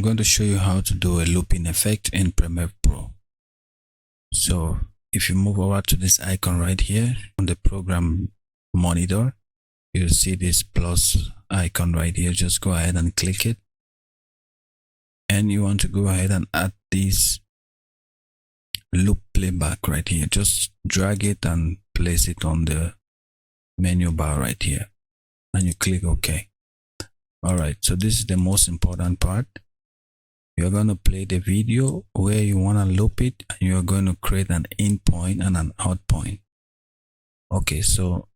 going to show you how to do a looping effect in Premiere Pro. So if you move over to this icon right here on the program monitor, you'll see this plus icon right here. Just go ahead and click it. And you want to go ahead and add this loop playback right here. Just drag it and place it on the menu bar right here. And you click OK. Alright, so this is the most important part. You're going to play the video where you want to loop it, and you're going to create an in point and an out point. Okay, so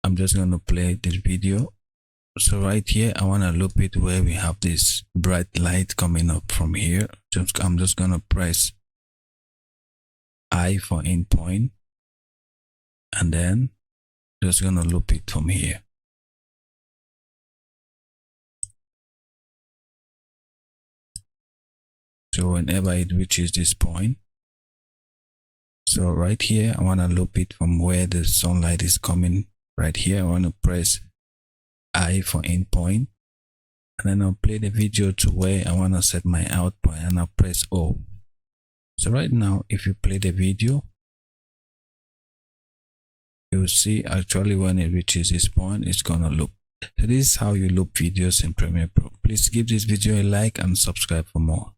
I'm just going to play this video. So right here, I want to loop it where we have this bright light coming up from here. I'm just going to press I for in point, and then just going to loop it from here. So whenever it reaches this point, so right here, I want to loop it from where the sunlight is coming. Right here, I want to press I for in point, and then I'll play the video to where I want to set my out point, and I'll press O. So right now, if you play the video, you'll see actually when it reaches this point, it's gonna loop. So this is how you loop videos in Premiere Pro. Please give this video a like and subscribe for more.